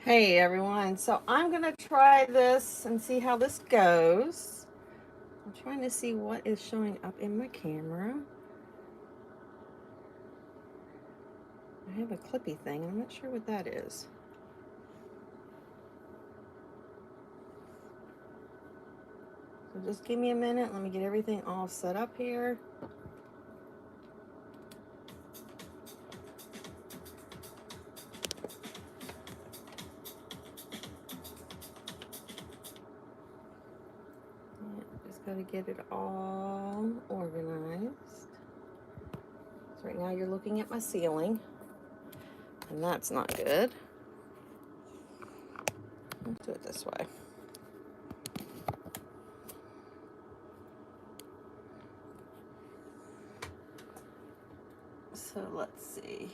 Hey everyone, so I'm gonna try this and see how this goes. I'm trying to see what is showing up in my camera. I have a clippy thing, I'm not sure what that is. So just give me a minute, let me get everything all set up here. Just gotta get it all organized. So right now you're looking at my ceiling, and that's not good. Let's do it this way. So let's see.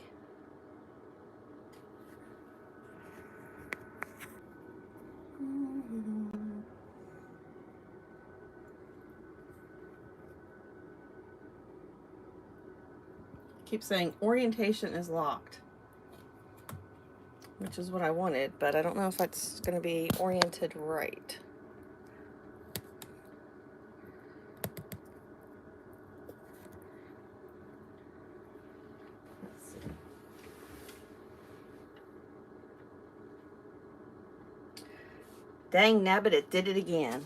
Keep saying orientation is locked, which is what I wanted, but I don't know if it's going to be oriented right. Let's see. Dang nabbit, it did it again.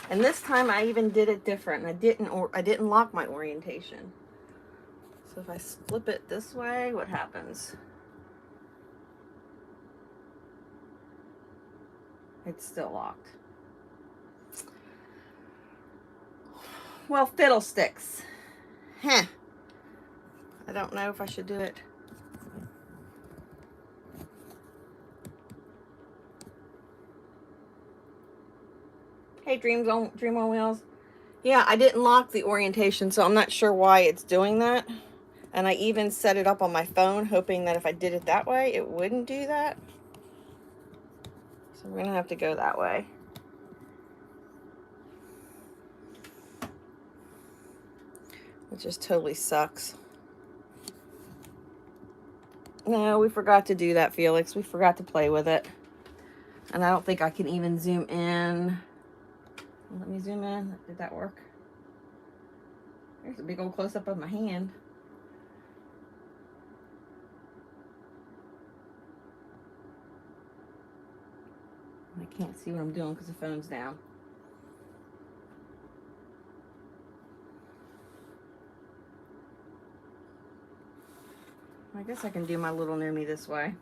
And this time I even did it different. I didn't lock my orientation. So if I flip it this way, what happens? It's still locked. Well, fiddlesticks. Huh. I don't know if I should do it. Hey, Dream on Wheels. Yeah, I didn't lock the orientation, so I'm not sure why it's doing that. And I even set it up on my phone, hoping that if I did it that way, it wouldn't do that. So we're gonna have to go that way. It just totally sucks. No, we forgot to do that, Felix. We forgot to play with it. And I don't think I can even zoom in. Let me zoom in. Did that work? There's a big old close-up of my hand. I can't see what I'm doing because the phone's down. I guess I can do my little Gnome this way.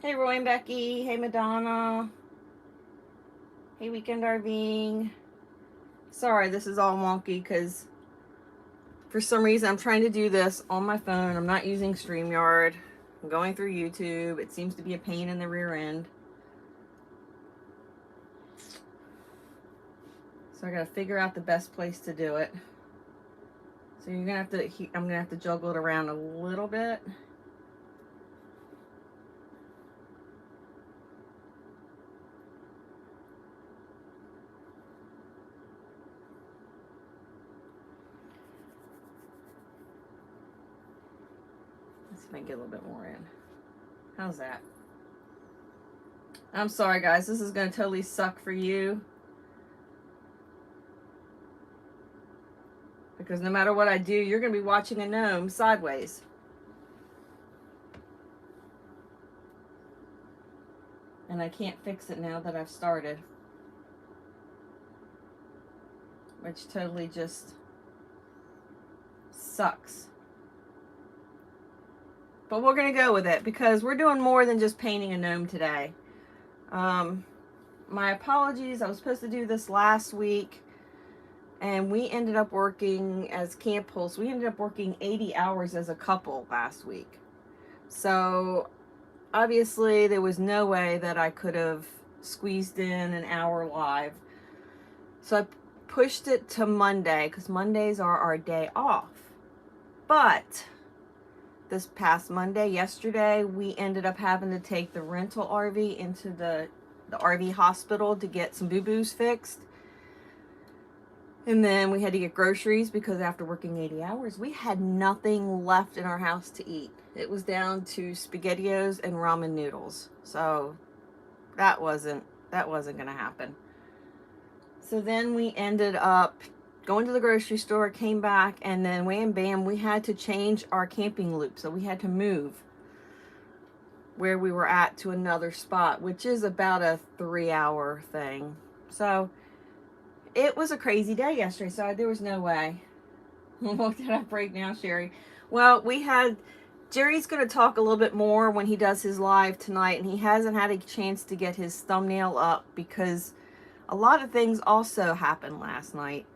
Hey, Roy and Becky. Hey, Madonna. Hey, Weekend RVing. Sorry, this is all wonky because for some reason I'm trying to do this on my phone. I'm not using StreamYard. I'm going through YouTube. It seems to be a pain in the rear end. So I gotta figure out the best place to do it. So you're gonna have to, I'm gonna have to juggle it around a little bit. Let's see if I can get a little bit more in. How's that? I'm sorry guys, this is gonna totally suck for you. Because no matter what I do, you're gonna be watching a gnome sideways. And I can't fix it now that I've started. Which totally just sucks. But we're gonna go with it because we're doing more than just painting a gnome today. My apologies, I was supposed to do this last week and we ended up working as Camp Pulse. We ended up working 80 hours as a couple last week. So obviously there was no way that I could have squeezed in an hour live. So I pushed it to Monday because Mondays are our day off. But this past Monday, yesterday, we ended up having to take the rental RV into the RV hospital to get some boo-boos fixed. And then we had to get groceries because after working 80 hours, we had nothing left in our house to eat. It was down to SpaghettiOs and ramen noodles. So that wasn't going to happen. So then we ended up going to the grocery store, came back, and then wham bam, we had to change our camping loop. So we had to move where we were at to another spot, which is about a 3-hour thing. So it was a crazy day yesterday, so there was no way. What did I break now, Sherry? Well, Jerry's going to talk a little bit more when he does his live tonight, and he hasn't had a chance to get his thumbnail up because a lot of things also happened last night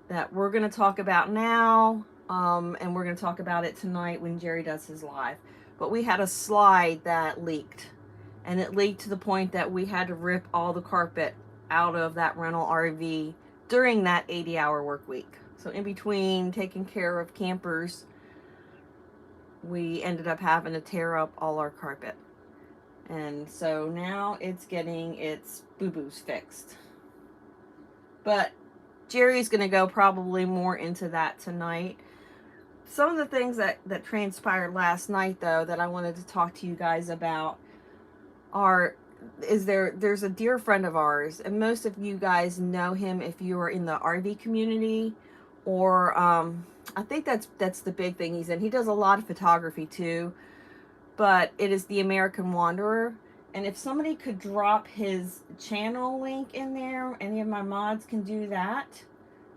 that we're going to talk about now, and we're going to talk about it tonight when Jerry does his live. But we had a slide that leaked, and it leaked to the point that we had to rip all the carpet out of that rental RV during that 80-hour work week. So in between taking care of campers, we ended up having to tear up all our carpet. And so now it's getting its boo-boos fixed. But Jerry's going to go probably more into that tonight. Some of the things that transpired last night, though, that I wanted to talk to you guys about there's a dear friend of ours, and most of you guys know him if you are in the RV community, or I think that's the big thing he's in. He does a lot of photography too, but it is the American Wanderer. And if somebody could drop his channel link in there, any of my mods can do that,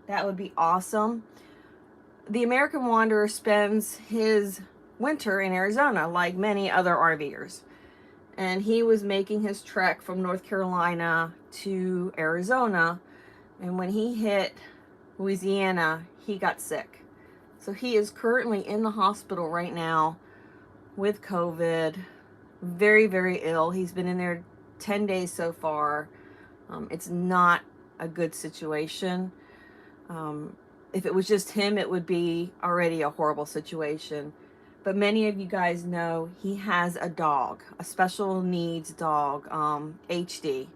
that would be awesome. The American Wanderer spends his winter in Arizona like many other RVers. And he was making his trek from North Carolina to Arizona. And when he hit Louisiana, he got sick. So he is currently in the hospital right now with COVID. Very, very ill. He's been in there 10 days so far. It's not a good situation. If it was just him, it would be already a horrible situation. But many of you guys know he has a dog, a special needs dog, HD.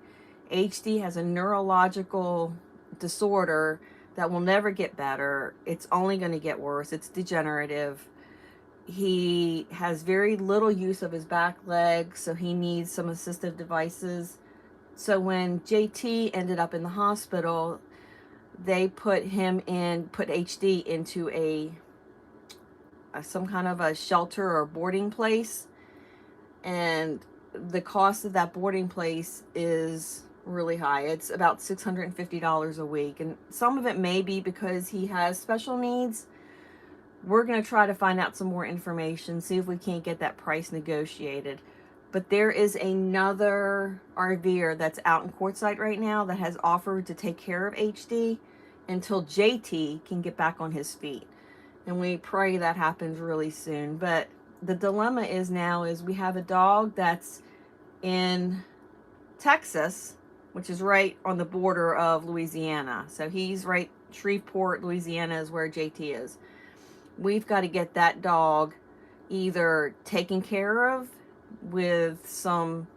HD has a neurological disorder that will never get better. It's only going to get worse. It's degenerative. He has very little use of his back leg, so he needs some assistive devices. So when JT ended up in the hospital, they put HD into some kind of a shelter or boarding place, and the cost of that boarding place is really high. It's about $650 a week, and some of it may be because he has special needs. We're going to try to find out some more information, see if we can't get that price negotiated. But there is another RVer that's out in Quartzsite right now that has offered to take care of HD until JT can get back on his feet. And we pray that happens really soon. But the dilemma is we have a dog that's in Texas, which is right on the border of Louisiana. So he's right, Shreveport, Louisiana is where JT is. We've got to get that dog either taken care of with some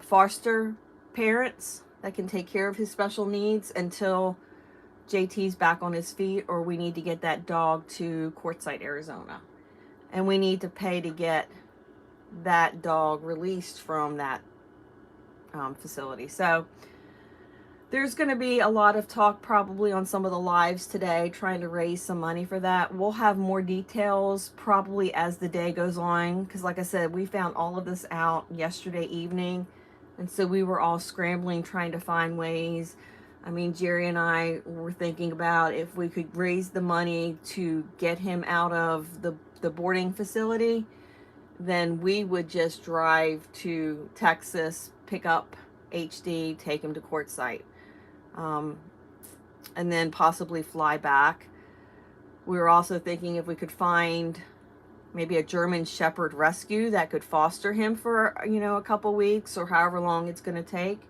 foster parents that can take care of his special needs until JT's back on his feet, or we need to get that dog to Quartzsite, Arizona. And we need to pay to get that dog released from that facility. So there's going to be a lot of talk probably on some of the lives today, trying to raise some money for that. We'll have more details probably as the day goes on, because like I said, we found all of this out yesterday evening, and so we were all scrambling trying to find ways. I mean, Jerry and I were thinking about if we could raise the money to get him out of the boarding facility, then we would just drive to Texas, pick up HD, take him to Quartzsite. And then possibly fly back. We were also thinking if we could find maybe a German Shepherd rescue that could foster him for, a couple weeks or however long it's going to take.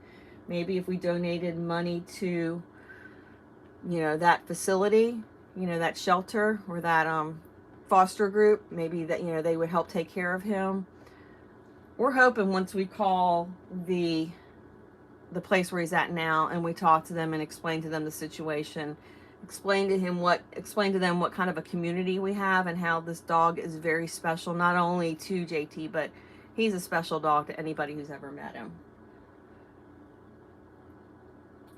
Maybe if we donated money to, that facility, that shelter or that foster group, maybe that, they would help take care of him. We're hoping once we call the the place where he's at now, and we talked to them and explained to them the situation, explained to them what kind of a community we have and how this dog is very special, not only to JT, but he's a special dog to anybody who's ever met him.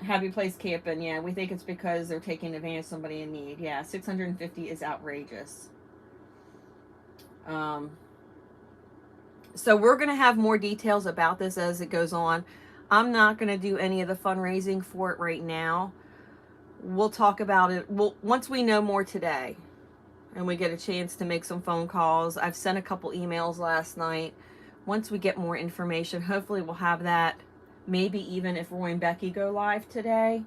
Happy place camping. Yeah, we think it's because they're taking advantage of somebody in need. Yeah, 650 is outrageous. So we're going to have more details about this as it goes on. I'm not going to do any of the fundraising for it right now. We'll talk about it once we know more today and we get a chance to make some phone calls. I've sent a couple emails last night. Once we get more information, hopefully we'll have that. Maybe even if Roy and Becky go live today,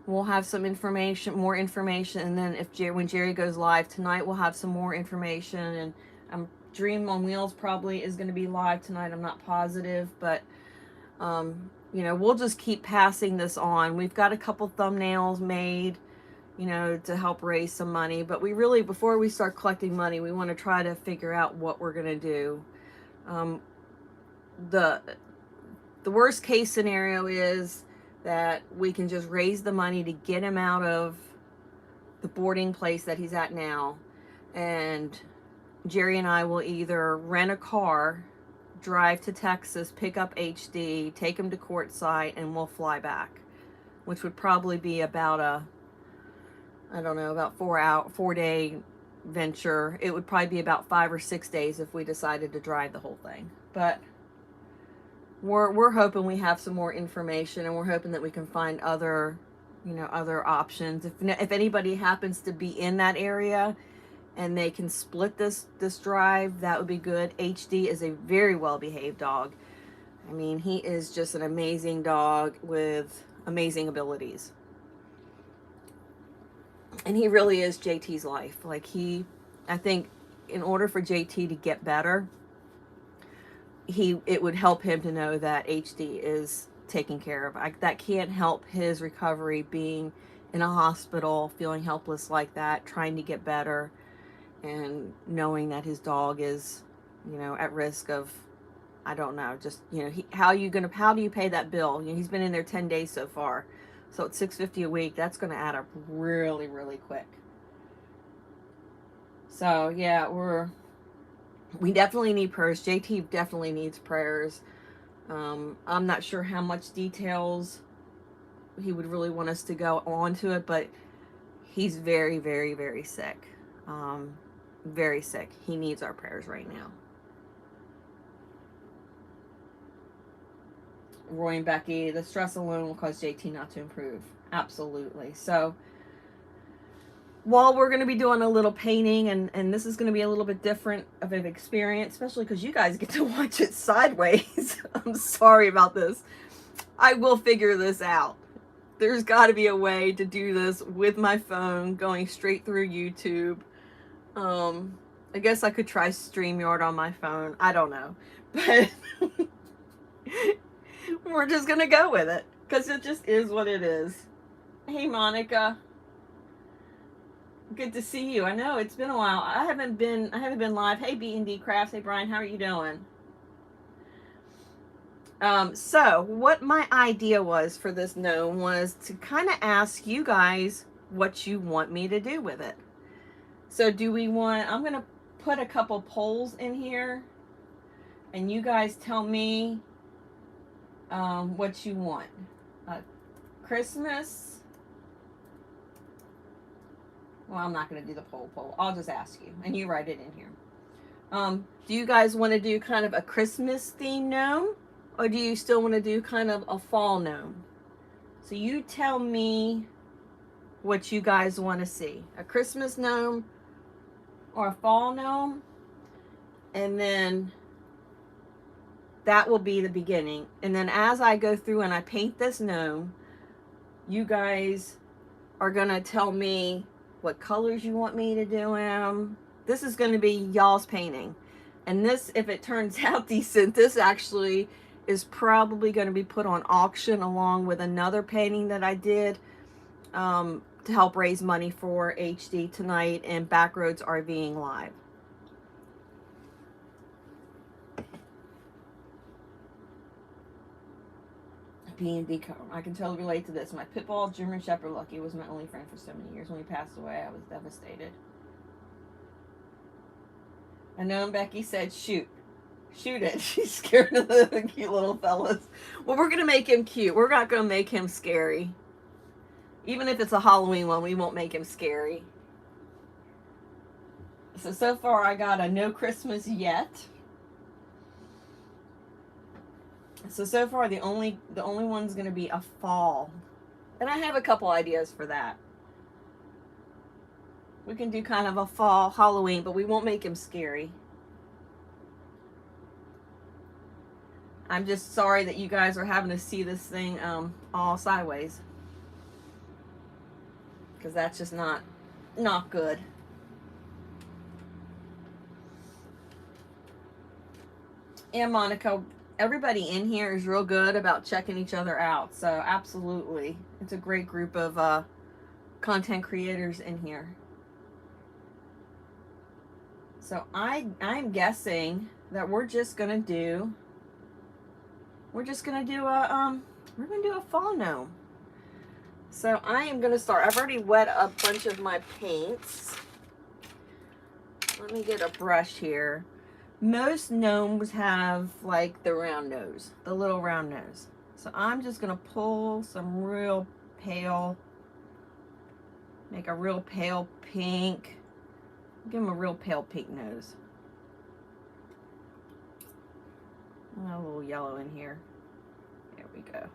we'll have some information, more information. And then when Jerry goes live tonight, we'll have some more information. And Dream on Wheels probably is going to be live tonight. I'm not positive, but you know, we'll just keep passing this on. We've got a couple thumbnails made, you know, to help raise some money. But we really, before we start collecting money, we want to try to figure out what we're going to do. The worst case scenario is that we can just raise the money to get him out of the boarding place that he's at now. And Jerry and I will either rent a car, drive to Texas, pick up HD, take him to courtside, and we'll fly back, which would probably be about about 4-day venture. It would probably be about 5 or 6 days if we decided to drive the whole thing. But we're hoping we have some more information, and we're hoping that we can find other options. If anybody happens to be in that area and they can split this drive, that would be good. HD is a very well-behaved dog. I mean, he is just an amazing dog with amazing abilities. And he really is JT's life. Like, I think in order for JT to get better, it would help him to know that HD is taken care of. That can't help his recovery, being in a hospital, feeling helpless like that, trying to get better, and knowing that his dog is, at risk of, I don't know, just, how do you pay that bill? He's been in there 10 days so far. So at $650 a week, that's going to add up really, really quick. So yeah, we definitely need prayers. JT definitely needs prayers. I'm not sure how much details he would really want us to go on to it, but he's very, very, very sick. Very sick. He needs our prayers right now. Roy and Becky, the stress alone will cause JT not to improve. Absolutely. So while we're going to be doing a little painting, and this is going to be a little bit different of an experience, especially because you guys get to watch it sideways. I'm sorry about this. I will figure this out. There's got to be a way to do this with my phone going straight through YouTube. I guess I could try StreamYard on my phone. I don't know. But we're just going to go with it because it just is what it is. Hey, Monica. Good to see you. I know it's been a while. I haven't been live. Hey, B&D Crafts. Hey, Brian. How are you doing? So what my idea was for this gnome was to kind of ask you guys what you want me to do with it. So I'm going to put a couple polls in here, and you guys tell me what you want. Christmas. Well, I'm not going to do the poll. I'll just ask you, and you write it in here. Do you guys want to do kind of a Christmas themed gnome, or do you still want to do kind of a fall gnome? So you tell me what you guys want to see. A Christmas gnome or a fall gnome, and then that will be the beginning. And then as I go through and I paint this gnome, you guys are going to tell me what colors you want me to do him. This is going to be y'all's painting. And this, if it turns out decent, this actually is probably going to be put on auction along with another painting that I did to help raise money for HD tonight and Backroads RVing Live. B&B comb. I can totally relate to this. My pit bull German Shepherd Lucky was my only friend for so many years. When he passed away, I was devastated. And Gnome Becky said, shoot. Shoot it. She's scared of the cute little fellas. Well, we're going to make him cute. We're not going to make him scary. Even if it's a Halloween one, we won't make him scary. So far I got a no Christmas yet. So far the only one's going to be a fall. And I have a couple ideas for that. We can do kind of a fall Halloween, but we won't make him scary. I'm just sorry that you guys are having to see this thing all sideways. Because that's just not good. And Monica, everybody in here is real good about checking each other out. So absolutely. It's a great group of content creators in here. So I'm guessing that we're gonna do a fall gnome. So I am gonna start. I've already wet a bunch of my paints. Let me get a brush here. Most gnomes have like the round nose, the little round nose. So I'm just gonna pull some real pale, make a real pale pink. Give him a real pale pink nose. A little yellow in here. There we go.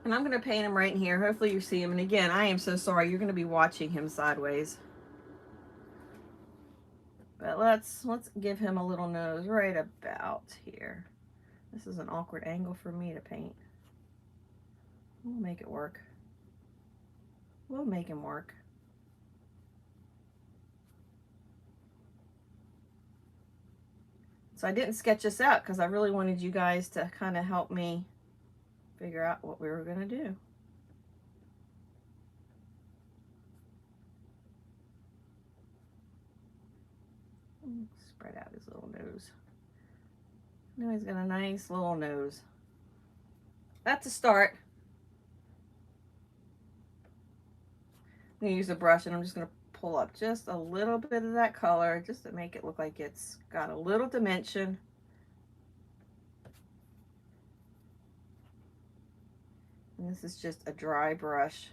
And I'm going to paint him right in here. Hopefully you see him. And again, I am so sorry. You're going to be watching him sideways. But let's give him a little nose right about here. This is an awkward angle for me to paint. We'll make it work. We'll make him work. So I didn't sketch this out because I really wanted you guys to kind of help me figure out what we were going to do. Spread out his little nose. Now he's got a nice little nose. That's a start. I'm going to use a brush and I'm just going to pull up just a little bit of that color just to make it look like it's got a little dimension. And this is just a dry brush.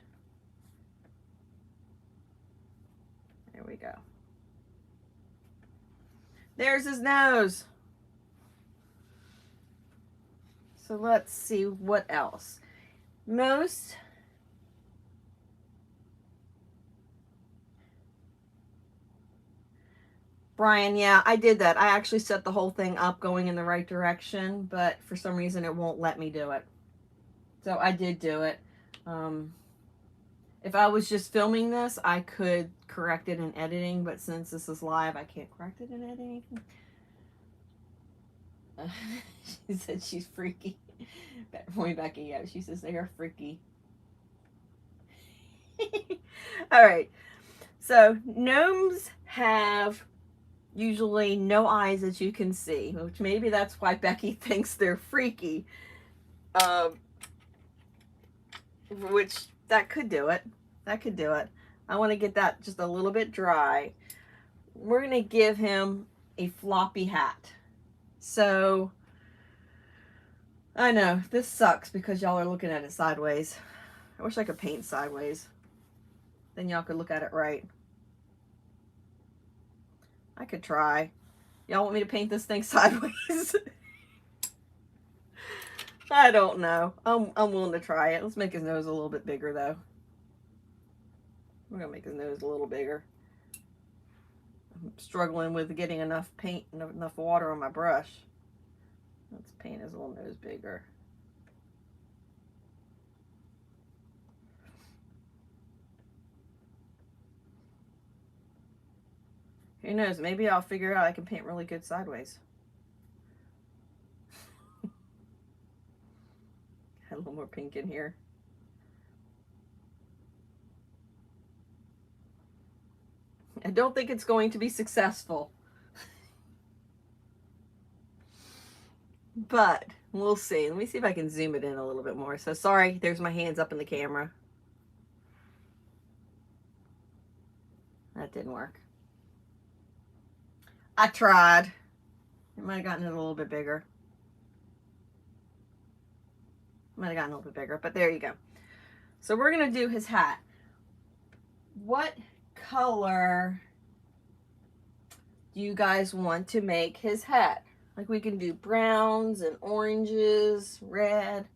There we go. There's his nose. So let's see what else. Brian, yeah, I did that. I actually set the whole thing up going in the right direction, but for some reason it won't let me do it. So I did do it. If I was just filming this, I could correct it in editing, but since this is live, I can't correct it in editing. She said she's freaky. Boy, Becky, yeah, she says they are freaky. All right. So gnomes have usually no eyes that you can see, which maybe that's why Becky thinks they're freaky. Which that could do it. That could do it. I want to get that just a little bit dry. We're going to give him a floppy hat. So, I know, this sucks because y'all are looking at it sideways. I wish I could paint sideways. Then y'all could look at it right. I could try. Y'all want me to paint this thing sideways? I don't know. I'm willing to try it. Let's make his nose a little bit bigger, though. We're going to make his nose a little bigger. I'm struggling with getting enough paint and enough water on my brush. Let's paint his little nose bigger. Who knows? Maybe I'll figure out I can paint really good sideways. Got a little more pink in here. I don't think it's going to be successful. But we'll see. Let me see if I can zoom it in a little bit more. So sorry, there's my hands up in the camera. That didn't work. I tried. It might have gotten it a little bit bigger. Might have gotten a little bit bigger, but there you go. So we're going to do his hat. What color do you guys want to make his hat? Like we can do browns and oranges, red.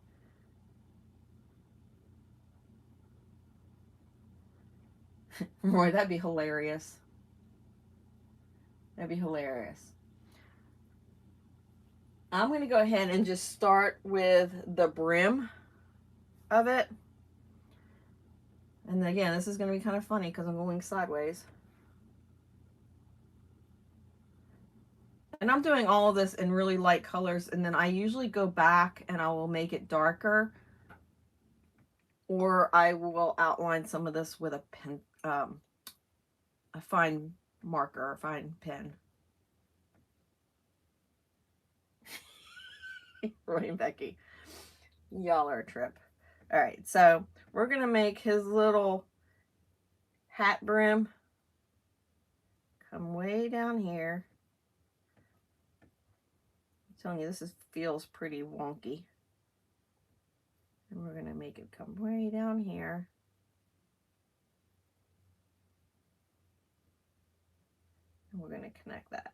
Boy, that'd be hilarious. That'd be hilarious. I'm going to go ahead and just start with the brim of it. And again, this is going to be kind of funny because I'm going sideways. And I'm doing all of this in really light colors, and then I usually go back and I will make it darker, or I will outline some of this with a pen, a fine marker, a fine pen. Roy and Becky, y'all are a trip. All right, so we're gonna make his little hat brim come way down here. I'm telling you, this feels pretty wonky. And we're gonna make it come way down here. And we're gonna connect that.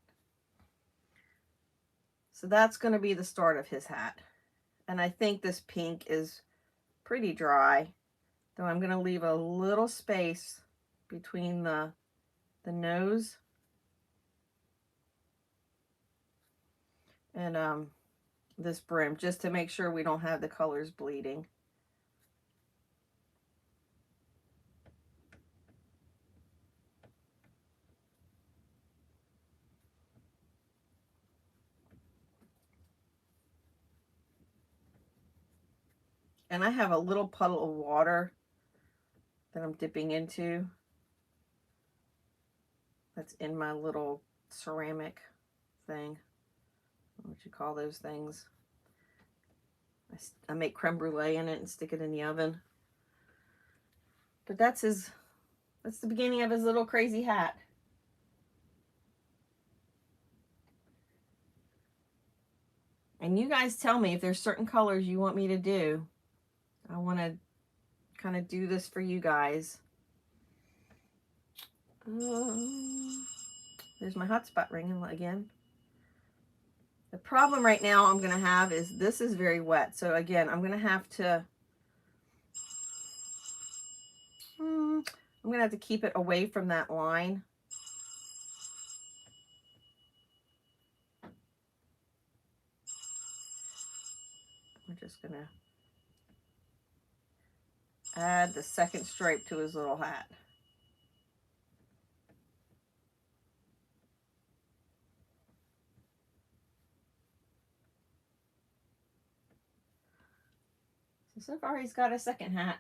So that's gonna be the start of his hat. And I think this pink is pretty dry, though I'm gonna leave a little space between the nose and this brim, just to make sure we don't have the colors bleeding. And I have a little puddle of water that I'm dipping into. That's in my little ceramic thing. What you call those things? I make creme brulee in it and stick it in the oven. But that's the beginning of his little crazy hat. And you guys tell me if there's certain colors you want me to do. I want to kind of do this for you guys. There's my hotspot ringing again. The problem right now I'm going to have is this is very wet. So again, I'm going to have to keep it away from that line. We're just going to add the second stripe to his little hat. So far he's got a second hat,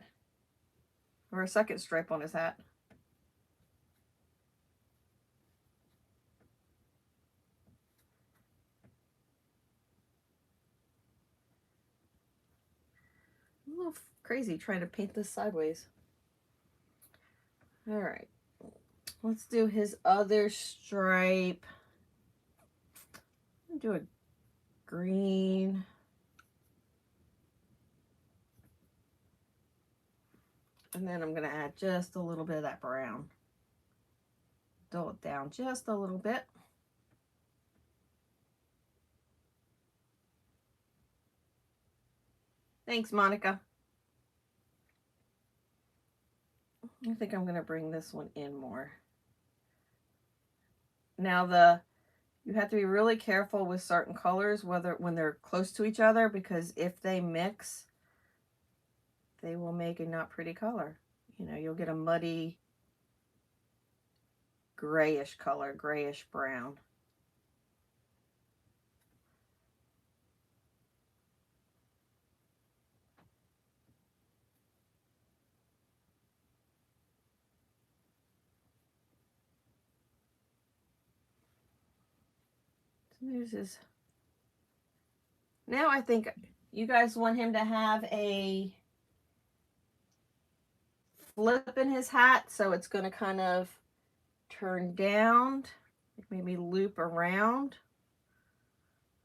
or a second stripe on his hat. I'm a little crazy trying to paint this sideways. All right, let's do his other stripe. I'm gonna do a green. And then I'm going to add just a little bit of that brown. Dull it down just a little bit. Thanks, Monica. I think I'm going to bring this one in more. Now you have to be really careful with certain colors, when they're close to each other, because if they mix, they will make a not pretty color. You know, you'll get a muddy grayish color, grayish brown. There's his. Now I think you guys want him to have a flip in his hat, so it's going to kind of turn down, maybe loop around.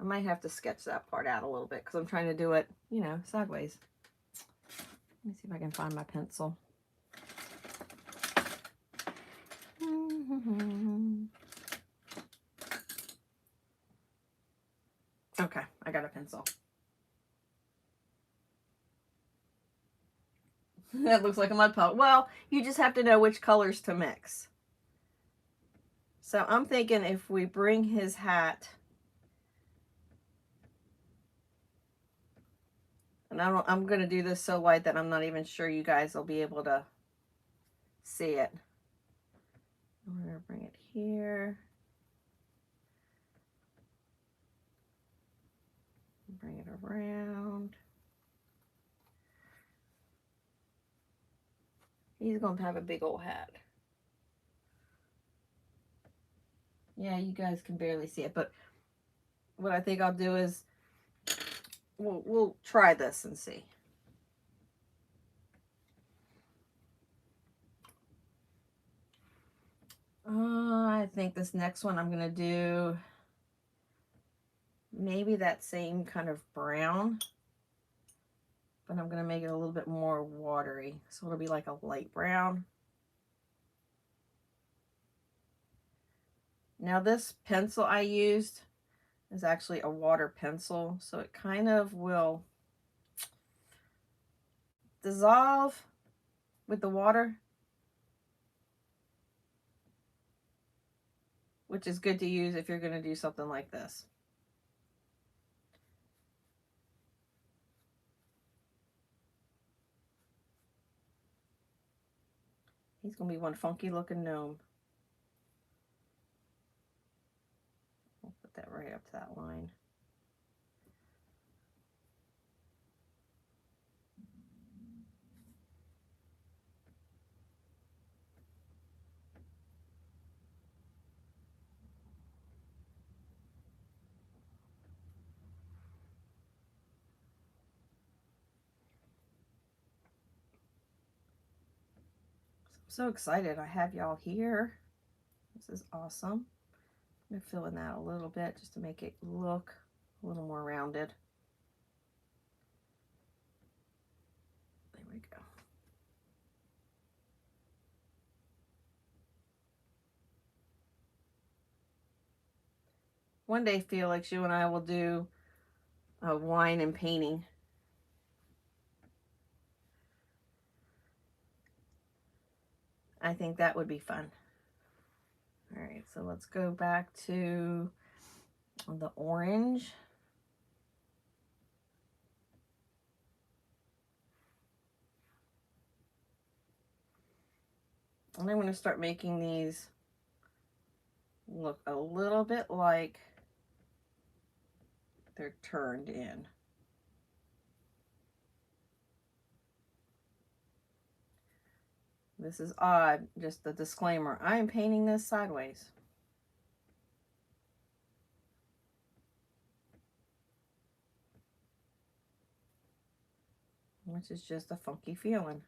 I might have to sketch that part out a little bit because I'm trying to do it, you know, sideways. Let me see if I can find my pencil. Okay, I got a pencil. That looks like a mud puddle. Well, you just have to know which colors to mix. So I'm thinking if we bring his hat, and I'm going to do this so light that I'm not even sure you guys will be able to see it. I'm going to bring it here. Bring it around. He's going to have a big old hat. Yeah, you guys can barely see it, but what I think I'll do is we'll try this and see. I think this next one I'm going to do maybe that same kind of brown, but I'm going to make it a little bit more watery. So it'll be like a light brown. Now this pencil I used is actually a water pencil, so it kind of will dissolve with the water, which is good to use if you're going to do something like this. He's going to be one funky looking gnome. We'll put that right up to that line. I'm so excited I have y'all here. This is awesome. I'm going to fill in that a little bit just to make it look a little more rounded. There we go. One day, Felix, you and I will do a wine and painting. I think that would be fun. All right, so let's go back to the orange. And I'm going to start making these look a little bit like they're turned in. This is odd, just a disclaimer. I am painting this sideways. Which is just a funky feeling.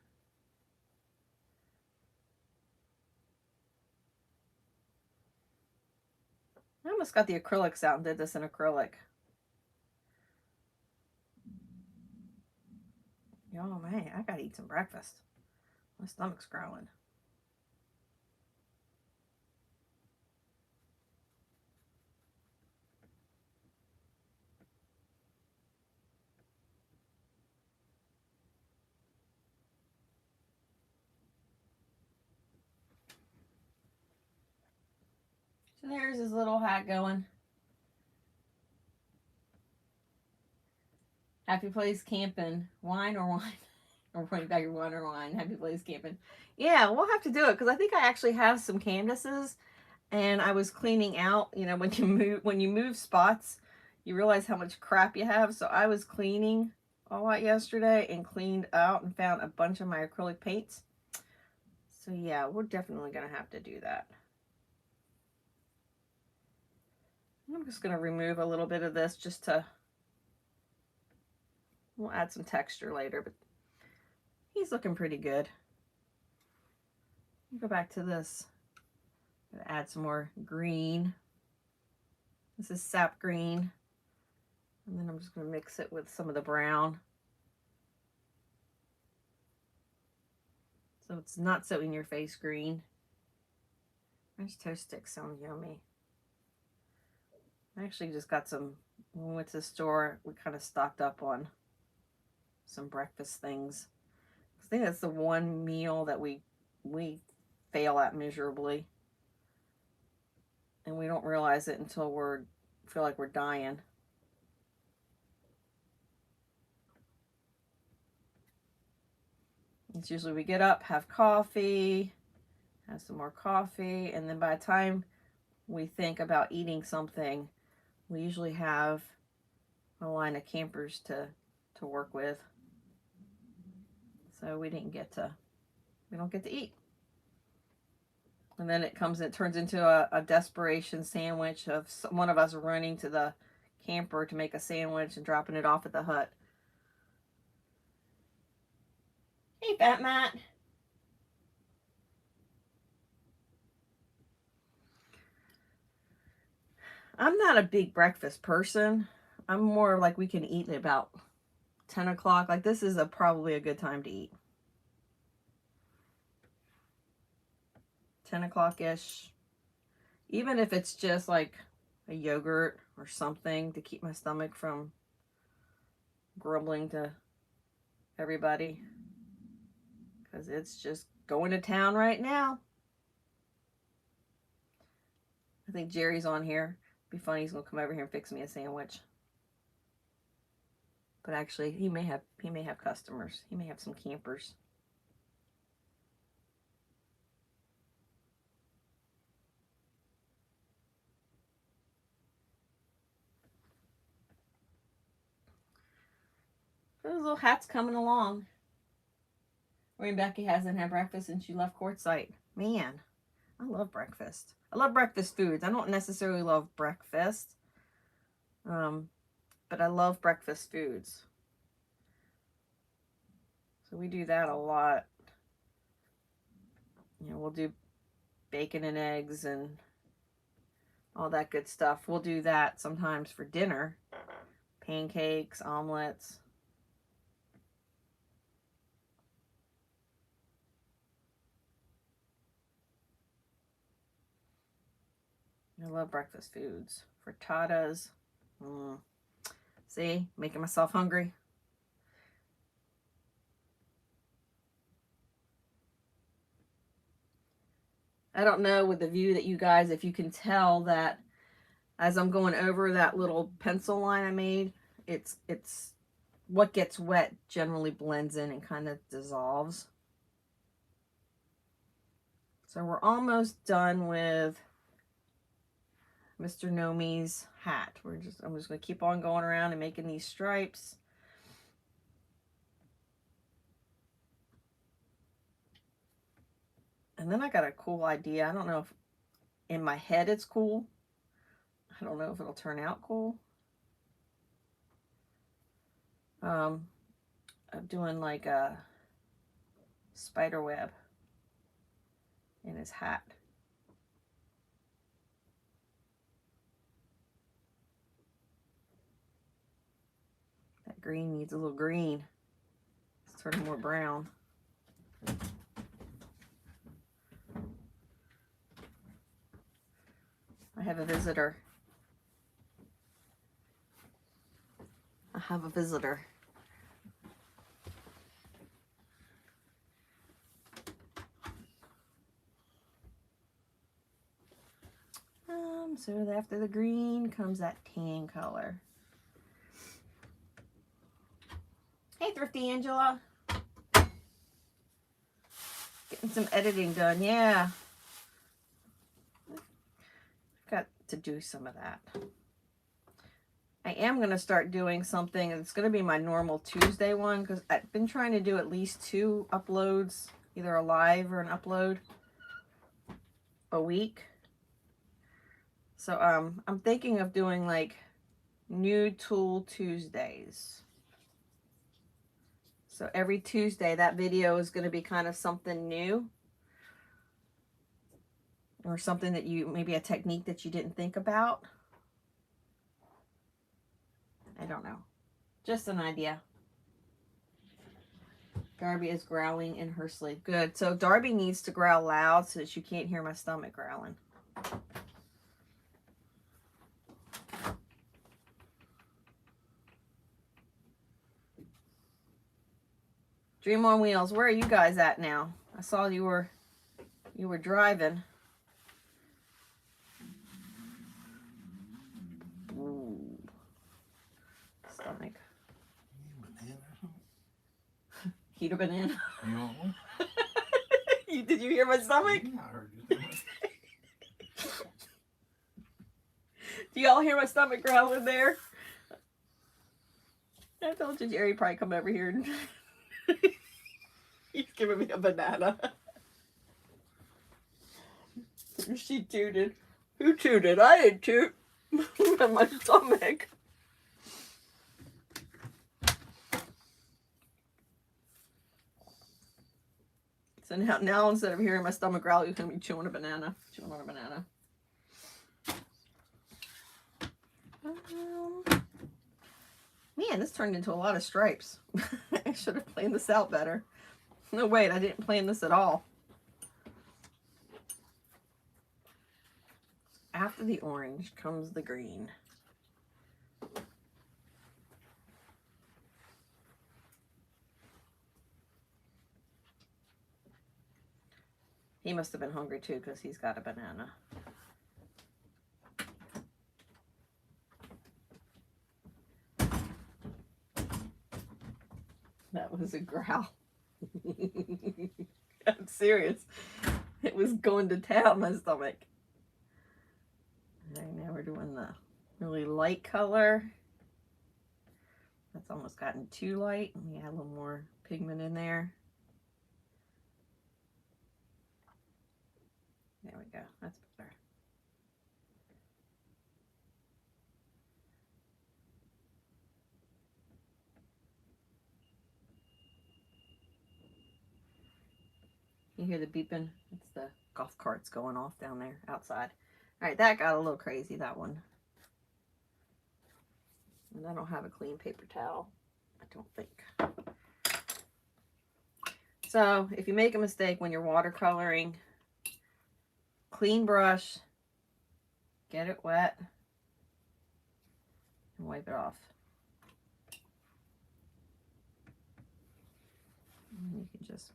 I almost got the acrylics out and did this in acrylic. Oh man, I gotta eat some breakfast. My stomach's growling. So there's his little hat going. Happy place camping. Wine or wine? Or bring back your wine or wine. Happy place camping. Yeah, we'll have to do it because I think I actually have some canvases, and I was cleaning out. You know, when you move spots, you realize how much crap you have. So I was cleaning a lot yesterday and cleaned out and found a bunch of my acrylic paints. So yeah, we're definitely gonna have to do that. I'm I'm just going to remove a little bit of this just to, we'll add some texture later, but he's looking pretty good. Go back to this. Add some more green. This is sap green. And then I'm just going to mix it with some of the brown. So it's not so in your face green. These toast sticks sound yummy. I actually just got some, when we went to the store, we kind of stocked up on some breakfast things. I think that's the one meal that we fail at miserably. And we don't realize it until feel like we're dying. It's usually we get up, have coffee, have some more coffee, and then by the time we think about eating something, we usually have a line of campers to work with. So we don't get to eat. And then it turns into a desperation sandwich of one of us running to the camper to make a sandwich and dropping it off at the hut. Hey, Fat Matt. I'm not a big breakfast person. I'm more like we can eat at about 10 o'clock. Like this is probably a good time to eat. 10 o'clock-ish. Even if it's just like a yogurt or something to keep my stomach from grumbling to everybody. Because it's just going to town right now. I think Jerry's on here. It'd be funny, he's gonna come over here and fix me a sandwich. But actually, he may have customers. He may have some campers. Those little hats coming along. Wayne Becky hasn't had breakfast since she left Quartzsite. Man, I love breakfast. I love breakfast foods. I don't necessarily love breakfast, but I love breakfast foods. So we do that a lot. You know, we'll do bacon and eggs and all that good stuff. We'll do that sometimes for dinner. Pancakes, omelets. I love breakfast foods. Frittatas. See, making myself hungry. I don't know with the view that you guys, if you can tell that as I'm going over that little pencil line I made, it's what gets wet generally blends in and kind of dissolves. So we're almost done with Mr. Gnome's hat. I'm just going to keep on going around and making these stripes. And then I got a cool idea. I don't know if in my head it's cool. I don't know if it'll turn out cool. I'm doing like a spider web in his hat. That green needs a little green. It's turning more brown. I have a visitor. I have a visitor. So after the green comes that tan color. Hey, Thrifty Angela. Getting some editing done, yeah. Got to do some of that. I am going to start doing something. It's going to be my normal Tuesday one because I've been trying to do at least 2 uploads, either a live or an upload a week. So I'm thinking of doing like new tool Tuesdays. So every Tuesday that video is going to be kind of something new, or something that you, maybe a technique that you didn't think about. I don't know. Just an idea. Darby is growling in her sleep. Good. So Darby needs to growl loud so that you can't hear my stomach growling. Dream on Wheels, where are you guys at now? I saw you were driving. Ooh. Stomach. Eat a banana. No. Did you hear my stomach? Yeah, I heard you. Do y'all hear my stomach growling there? I told you Jerry probably come over here and he's giving me a banana. She tooted. Who tooted? I didn't toot. My stomach. So now instead of hearing my stomach growl, you're going to be chewing a banana. Chewing on a banana. Man, this turned into a lot of stripes. I should have planned this out better. No, wait, I didn't plan this at all. After the orange comes the green. He must have been hungry too because he's got a banana. That was a growl. I'm serious. It was going to town, my stomach. All right, now we're doing the really light color. That's almost gotten too light. Let me add a little more pigment in there. There we go. That's better. You hear the beeping? It's the golf carts going off down there outside. All right, that got a little crazy, that one. And I don't have a clean paper towel, I don't think. So if you make a mistake when you're watercoloring, clean brush, get it wet, and wipe it off. And you can just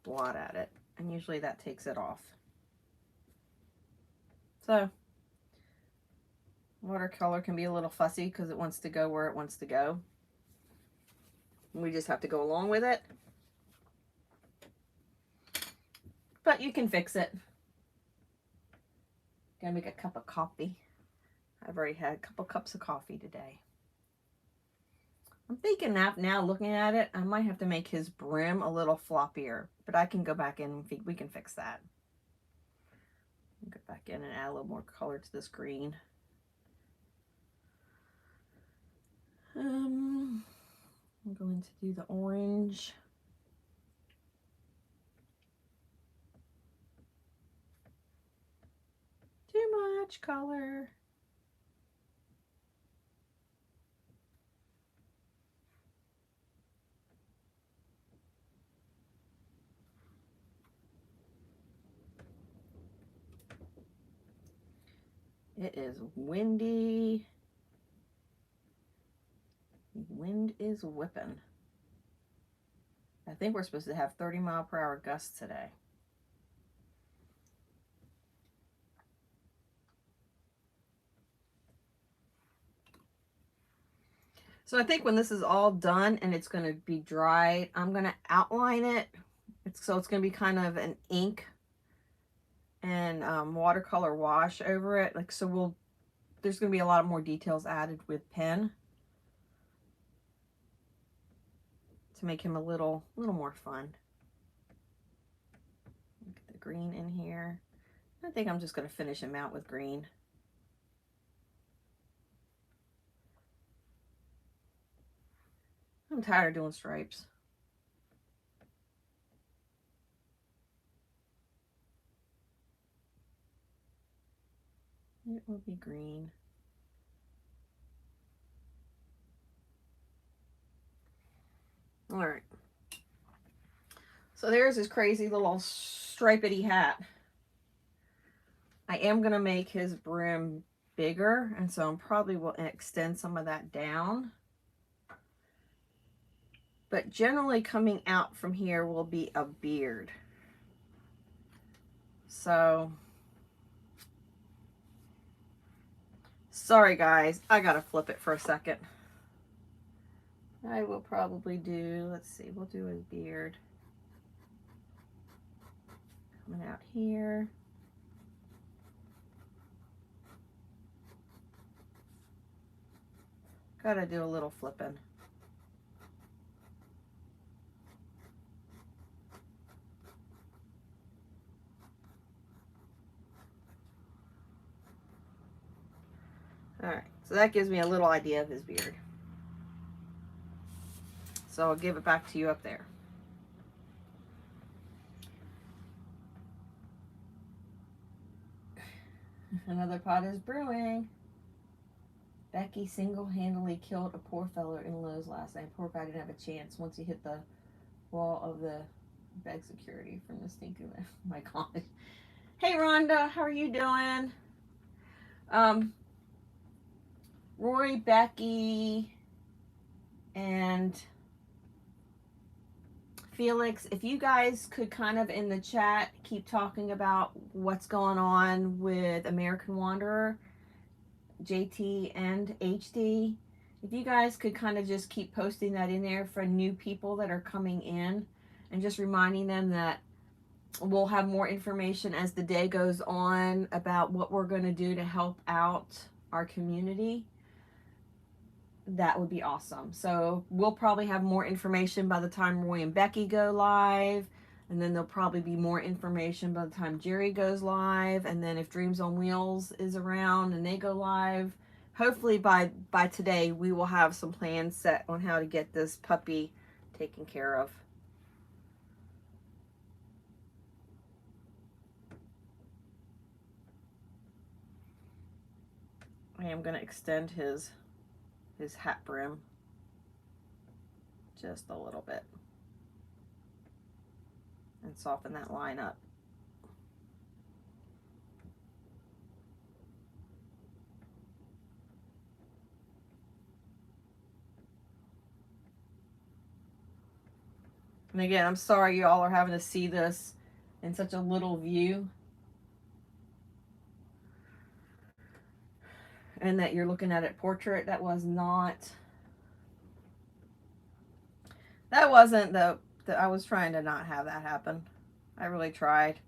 blot at it, and usually that takes it off. So watercolor can be a little fussy because it wants to go where it wants to go. We just have to go along with it. But you can fix it. Gonna make a cup of coffee. I've already had a couple cups of coffee today. I'm thinking that now, looking at it, I might have to make his brim a little floppier, but I can go back in and we can fix that. Go back in and add a little more color to this green. I'm going to do the orange. Too much color. It is windy. Wind is whipping. I think we're supposed to have 30-mile-per-hour gusts today. So I think when this is all done and it's going to be dry, I'm going to outline it. So it's going to be kind of an ink and watercolor wash over it. Like, so there's going to be a lot more details added with pen to make him a little more fun. Get the green in here. I think I'm just going to finish him out with green. I'm tired of doing stripes. It will be green. All right. So there's his crazy little stripedy hat. I am going to make his brim bigger, and so I probably will extend some of that down. But generally coming out from here will be a beard. So, sorry guys, I gotta flip it for a second. I will probably do, let's see, we'll do his beard. Coming out here. Gotta do a little flipping. Alright, so that gives me a little idea of his beard. So I'll give it back to you up there. Another pot is brewing. Becky single-handedly killed a poor fellow in Lowe's last night. Poor guy didn't have a chance once he hit the wall of the bag security from the stinking. Oh my God. Hey Rhonda, how are you doing? Roy, Becky, and Felix, if you guys could kind of in the chat keep talking about what's going on with American Wanderer, JT and HD. If you guys could kind of just keep posting that in there for new people that are coming in, and just reminding them that we'll have more information as the day goes on about what we're going to do to help out our community. That would be awesome. So we'll probably have more information by the time Roy and Becky go live, and then there'll probably be more information by the time Jerry goes live, and then if Dreams on Wheels is around and they go live, hopefully by today we will have some plans set on how to get this puppy taken care of. I am going to extend his hat brim just a little bit and soften that line up. And again, I'm sorry you all are having to see this in such a little view, and that you're looking at it portrait. That wasn't I was trying to not have that happen. I really tried.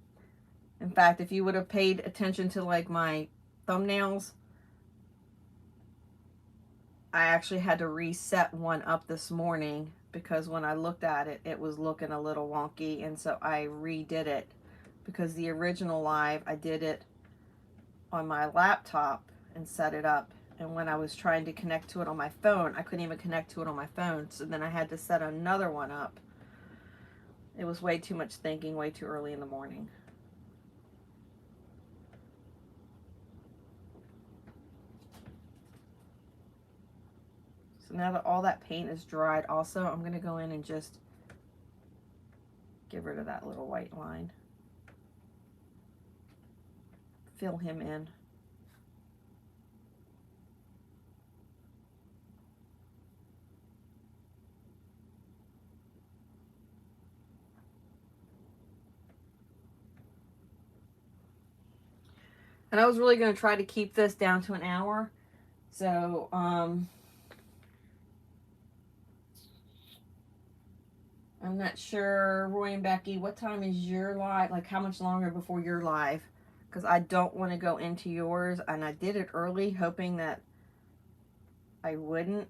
In fact, if you would have paid attention to like my thumbnails, I actually had to reset one up this morning because when I looked at it, it was looking a little wonky, and so I redid it because the original live, I did it on my laptop and set it up, and when I was trying to connect to it on my phone, I couldn't even connect to it on my phone, so then I had to set another one up. It was way too much thinking, way too early in the morning. So now that all that paint is dried, also, I'm going to go in and just get rid of that little white line. Fill him in. And I was really going to try to keep this down to an hour. So, I'm not sure, Roy and Becky, what time is your live? Like, how much longer before you're live? Because I don't want to go into yours, and I did it early, hoping that I wouldn't.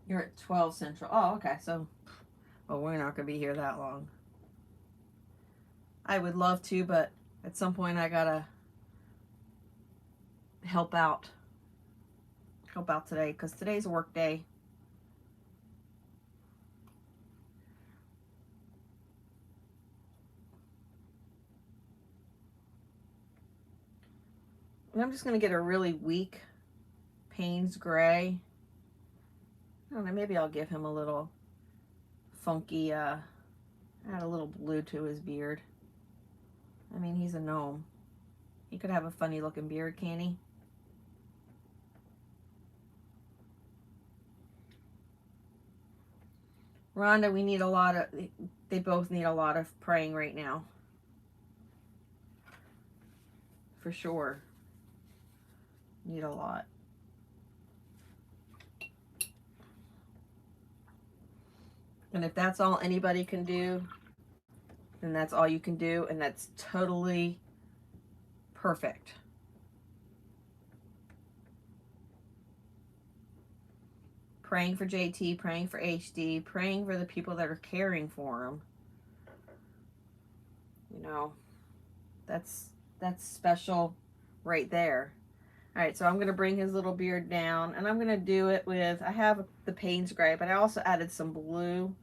You're at 12 Central. Oh, okay. So Oh, we're not going to be here that long. I would love to, but at some point I got to help out today because today's a work day. And I'm just going to get a really weak Payne's gray. I don't know, maybe I'll give him a little funky, add a little blue to his beard. I mean, he's a gnome. He could have a funny looking beard, can't he? Rhonda, we need a lot of, they both need a lot of praying right now. For sure. Need a lot. And if that's all anybody can do, then that's all you can do, and that's totally perfect. Praying for JT, praying for HD, praying for the people that are caring for him. You know, that's special right there. All right, so I'm going to bring his little beard down, and I'm going to do it with, I have the Payne's gray, but I also added some blue.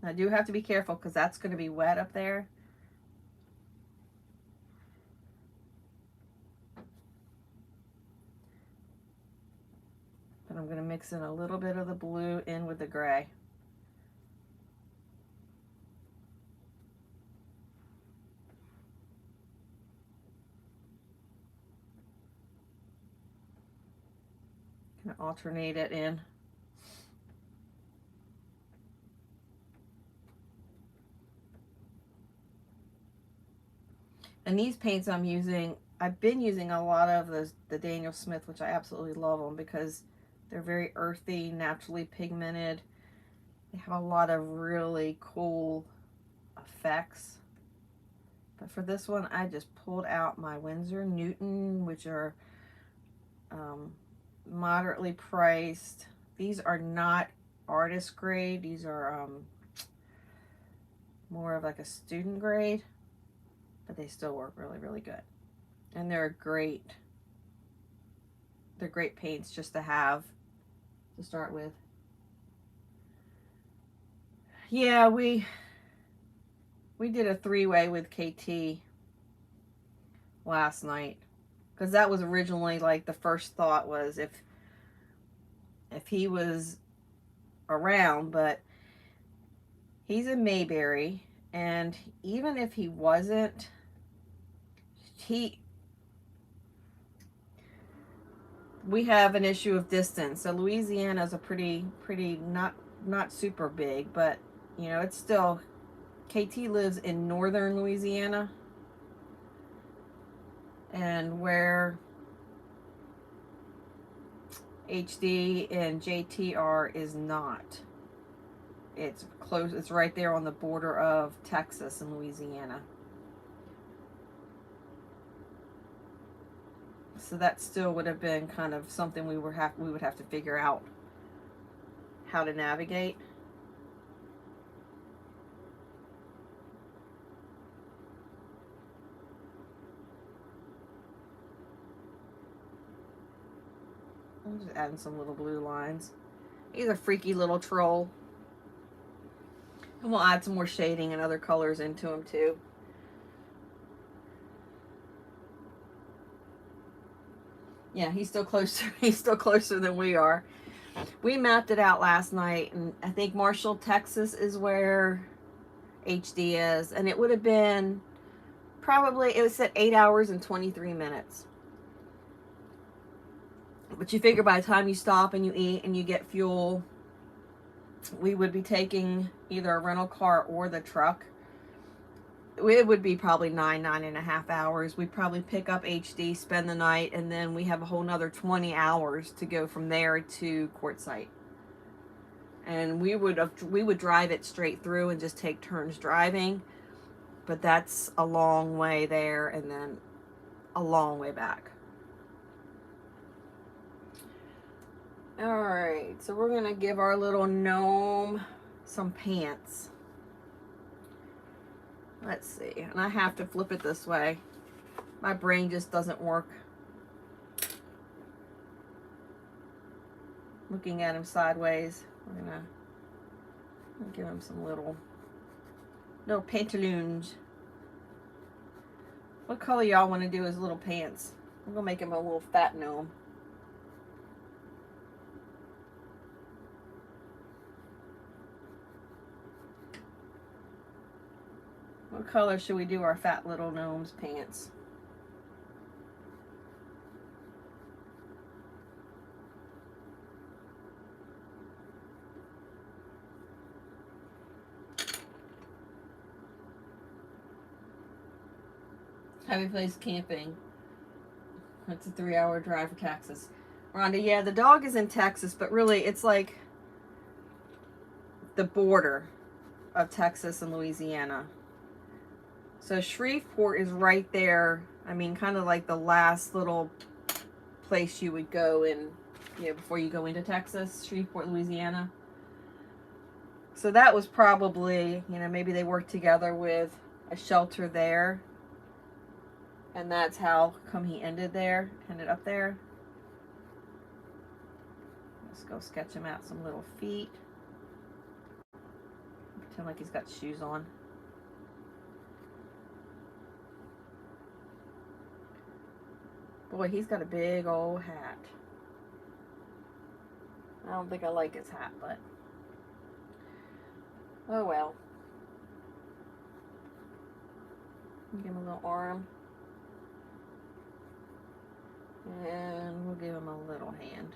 I do have to be careful because that's going to be wet up there. But I'm going to mix in a little bit of the blue in with the gray. Kind of alternate it in. And these paints I'm using, I've been using a lot of the Daniel Smith, which I absolutely love them because they're very earthy, naturally pigmented. They have a lot of really cool effects. But for this one, I just pulled out my Winsor Newton, which are moderately priced. These are not artist grade. These are more of like a student grade, but they still work really, really good. And they're great paints just to have to start with. Yeah, we did a 3-way with KT last night because that was originally like the first thought was if he was around, but he's in Mayberry, and even if he wasn't, we have an issue of distance. So Louisiana is a pretty not super big, but you know, it's still, KT lives in northern Louisiana, and where HD and JTR is not. It's close, it's right there on the border of Texas and Louisiana. So that still would have been kind of something we would have to figure out how to navigate. I'm just adding some little blue lines. He's a freaky little troll. And we'll add some more shading and other colors into him too. Yeah, he's still closer. He's still closer than we are. We mapped it out last night, and I think Marshall, Texas is where HD is, and it would have been probably, it was at 8 hours and 23 minutes. But you figure by the time you stop and you eat and you get fuel, we would be taking either a rental car or the truck. It would be probably 9.5 hours. We'd probably pick up HD, spend the night, and then we have a whole nother 20 hours to go from there to Quartzsite. And we would drive it straight through and just take turns driving, but that's a long way there and then a long way back. Alright, so we're gonna give our little gnome some pants. Let's see, and I have to flip it this way. My brain just doesn't work looking at him sideways. We're gonna give him some little pantaloons. What color y'all want to do his little pants? I'm gonna make him a little fat gnome. What color should we do our fat little gnome's pants? Happy place camping. It's a 3-hour drive for Texas. Rhonda, yeah, the dog is in Texas, but really it's like the border of Texas and Louisiana. So Shreveport is right there. I mean, kind of like the last little place you would go in, you know, before you go into Texas, Shreveport, Louisiana. So that was probably, you know, maybe they worked together with a shelter there. And that's how come he ended up there. Let's go sketch him out some little feet. Pretend like he's got shoes on. Boy, he's got a big old hat. I don't think I like his hat, but oh well. Give him a little arm. And we'll give him a little hand.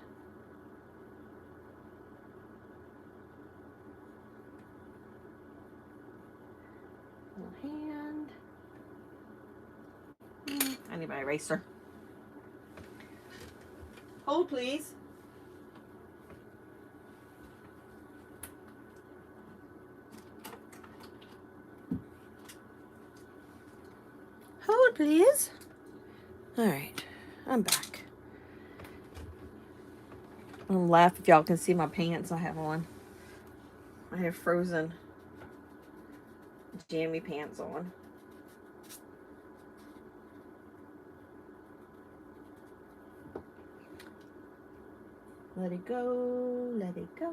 Little hand. I need my eraser. Hold, please. Hold, please. All right, I'm back. I'm gonna laugh if y'all can see my pants I have on. I have frozen jammy pants on. Let it go, let it go.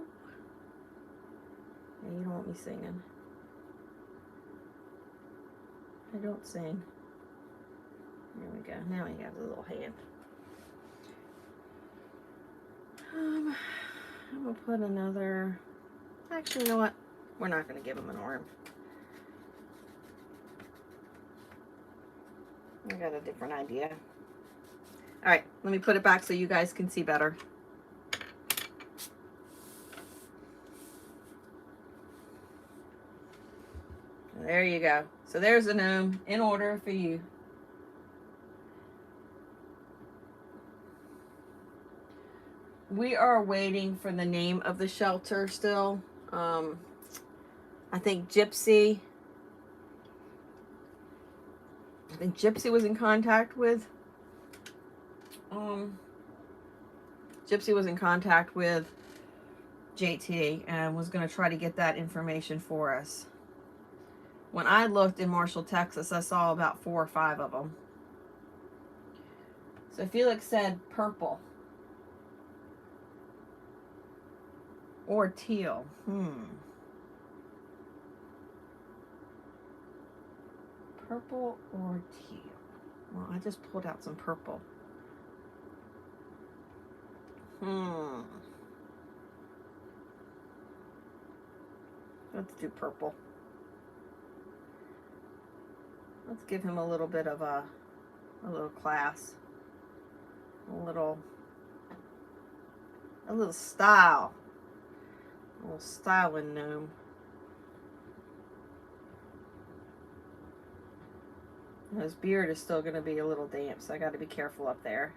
And you don't want me singing. I don't sing. There we go. Now he has a little hand. I'm gonna put another. Actually, you know what? We're not gonna give him an arm. I got a different idea. All right, let me put it back so you guys can see better. There you go. So there's a gnome in order for you. We are waiting for the name of the shelter still. I think Gypsy was in contact with JT and was going to try to get that information for us. When I looked in Marshall, Texas, I saw about 4 or 5 of them. So Felix said purple. Or teal. Purple or teal? Well, I just pulled out some purple. Let's do purple. Let's give him a little bit of a little class. A little style. A little styling gnome. His beard is still going to be a little damp, so I got to be careful up there.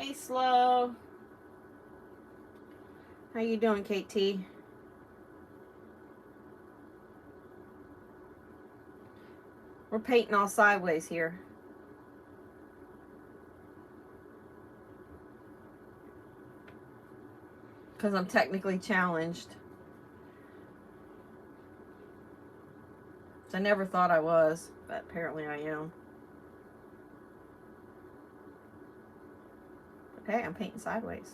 Hey, Slow. How you doing, KT? We're painting all sideways here. Because I'm technically challenged. I never thought I was, but apparently I am. Okay, I'm painting sideways.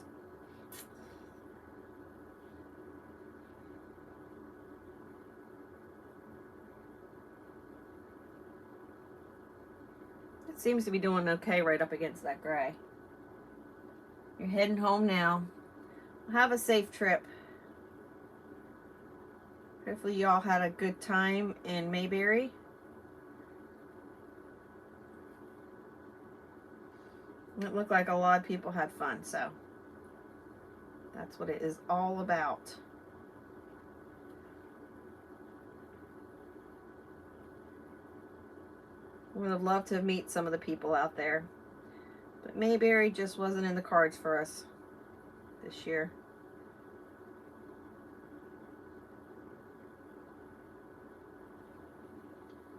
It seems to be doing okay right up against that gray. You're heading home now. Have a safe trip. Hopefully y'all had a good time in Mayberry. It looked like a lot of people had fun, so that's what it is all about. Would have loved to meet some of the people out there, but Mayberry just wasn't in the cards for us this year.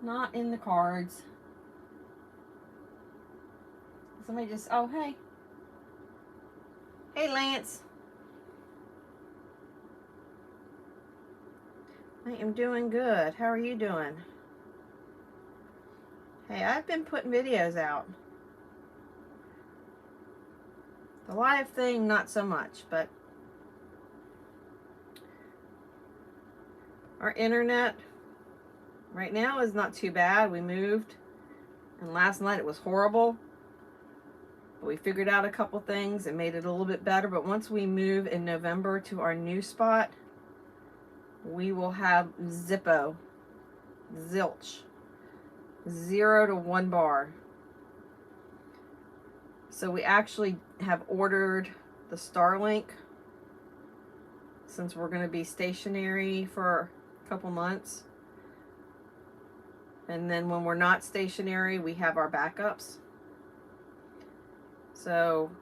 Not in the cards. Somebody just, oh, hey. Hey, Lance. I am doing good. How are you doing? Hey, I've been putting videos out. The live thing, not so much, but our internet right now is not too bad. We moved, and last night it was horrible. But we figured out a couple things and made it a little bit better. But once we move in November to our new spot, we will have Zippo. Zilch. 0 to 1 bar. So we actually have ordered the Starlink since we're going to be stationary for a couple months. And then when we're not stationary, we have our backups. So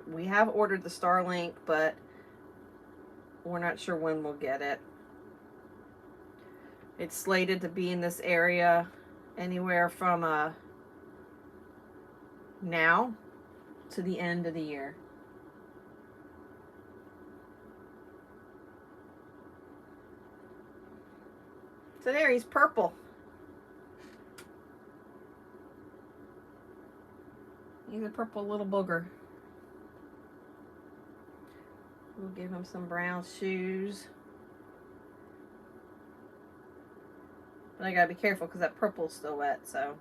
we have ordered the Starlink, but we're not sure when we'll get it. It's slated to be in this area anywhere from now to the end of the year. So there, he's purple. He's a purple little booger. We'll give him some brown shoes. But I gotta be careful because that purple's still wet, so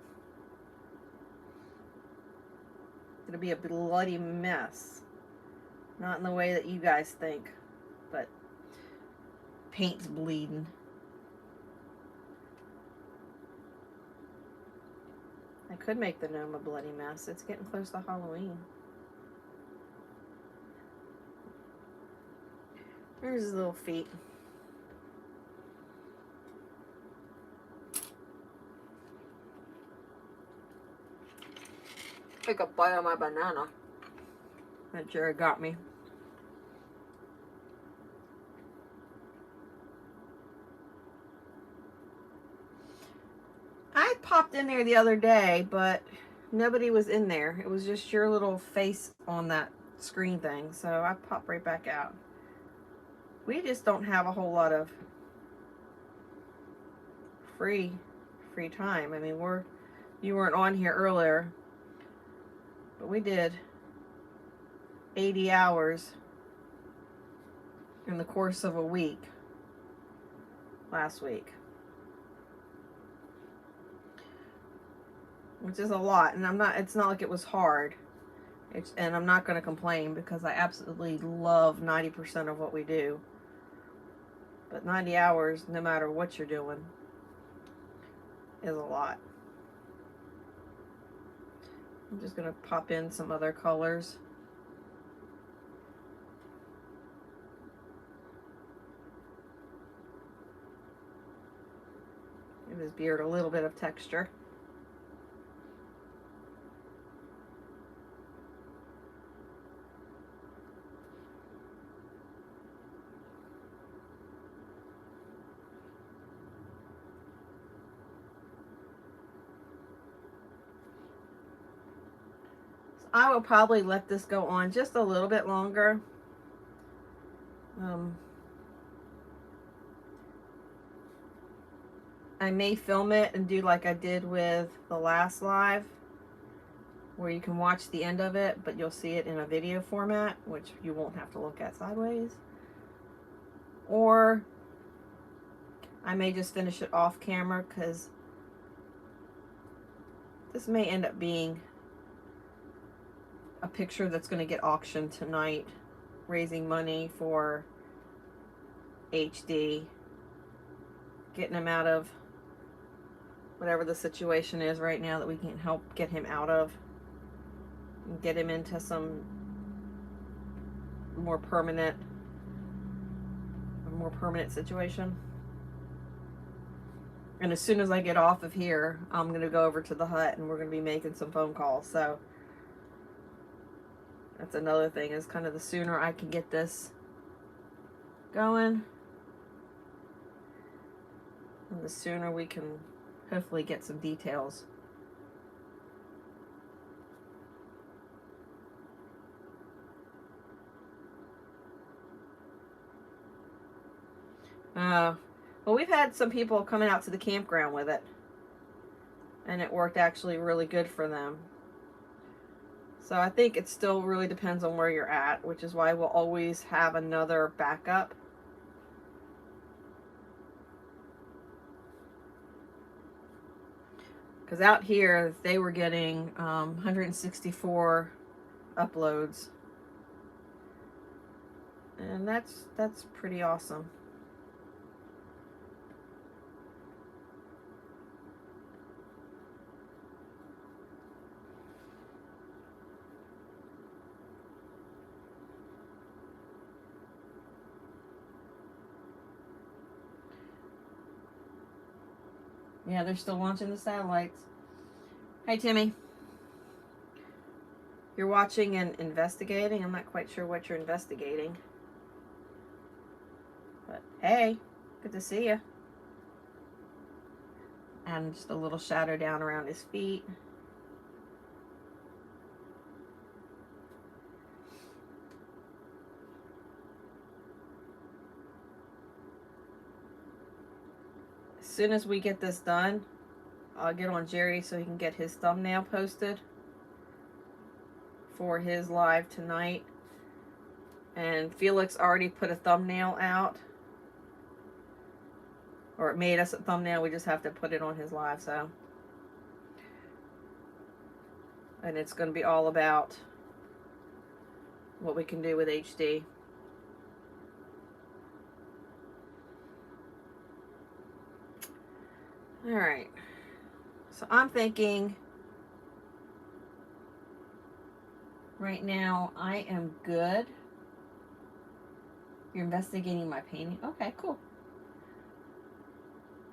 it'll be a bloody mess. Not in the way that you guys think, but paint's bleeding. I could make the gnome a bloody mess. It's getting close to Halloween. There's his little feet. Take a bite of my banana that Jared got me. I popped in there the other day, but nobody was in there. It was just your little face on that screen thing, so I popped right back out. We just don't have a whole lot of free time. I mean, you weren't on here earlier, but we did 80 hours in the course of a week last week, which is a lot. And it's not like it was hard. And I'm not going to complain because I absolutely love 90% of what we do. But 90 hours, no matter what you're doing, is a lot. I'm just going to pop in some other colors. Give his beard a little bit of texture. I will probably let this go on just a little bit longer. I may film it and do like I did with the last live, where you can watch the end of it, but you'll see it in a video format, which you won't have to look at sideways. Or I may just finish it off camera, because this may end up being a picture that's going to get auctioned tonight, raising money for HD, getting him out of whatever the situation is right now that we can help get him out of, and get him into some more permanent situation. And as soon as I get off of here, I'm going to go over to the hut and we're going to be making some phone calls. So that's another thing, is kind of the sooner I can get this going, and the sooner we can hopefully get some details. Well, we've had some people coming out to the campground with it, and it worked actually really good for them. So I think it still really depends on where you're at, which is why we'll always have another backup. Because out here, they were getting 164 uploads. And that's pretty awesome. Yeah, they're still launching the satellites. Hey, Timmy. You're watching and investigating? I'm not quite sure what you're investigating. But hey, good to see you. And just a little shadow down around his feet. As soon as we get this done, I'll get on Jerry so he can get his thumbnail posted for his live tonight. And Felix already put a thumbnail out, or it made us a thumbnail. We just have to put it on his live. So, and it's going to be all about what we can do with HD. All right. So I'm thinking right now I am good. You're investigating my painting. Okay, cool.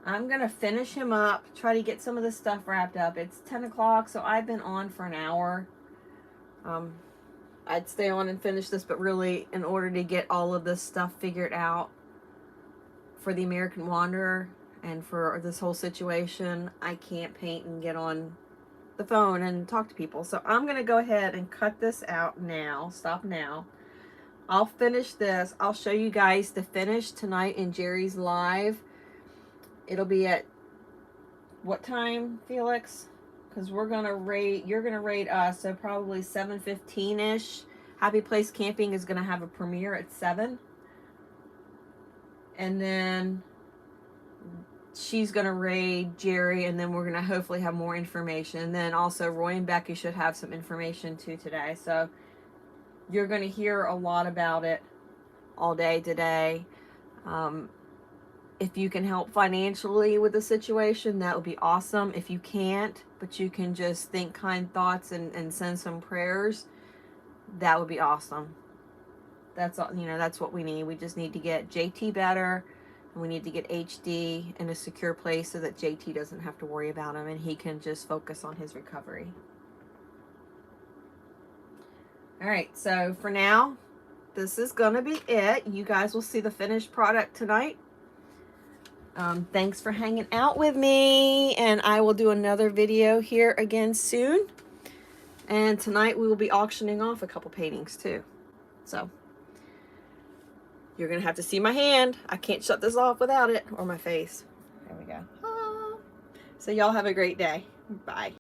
I'm going to finish him up, try to get some of this stuff wrapped up. It's 10 o'clock, so I've been on for an hour. I'd stay on and finish this, but really, in order to get all of this stuff figured out for the American Wanderer and for this whole situation, I can't paint and get on the phone and talk to people. So I'm going to go ahead and cut this out now. Stop now. I'll finish this. I'll show you guys the finish tonight in Jerry's live. It'll be at what time, Felix? Because we're going to rate, you're going to rate us, so probably 7:15-ish. Happy Place Camping is going to have a premiere at 7. And then she's going to raid Jerry, and then we're going to hopefully have more information. And then also Roy and Becky should have some information too today. So you're going to hear a lot about it all day today. If you can help financially with the situation, that would be awesome. If you can't, but you can just think kind thoughts and send some prayers, that would be awesome. That's all, you know, that's what we need. We just need to get JT better, and we need to get HD in a secure place so that JT doesn't have to worry about him and he can just focus on his recovery. All right, so for now, this is gonna be it. You guys will see the finished product tonight. Thanks for hanging out with me, and I will do another video here again soon. And tonight we will be auctioning off a couple paintings too. So you're gonna have to see my hand. I can't shut this off without it, or my face. There we go. Ah. So y'all have a great day. Bye.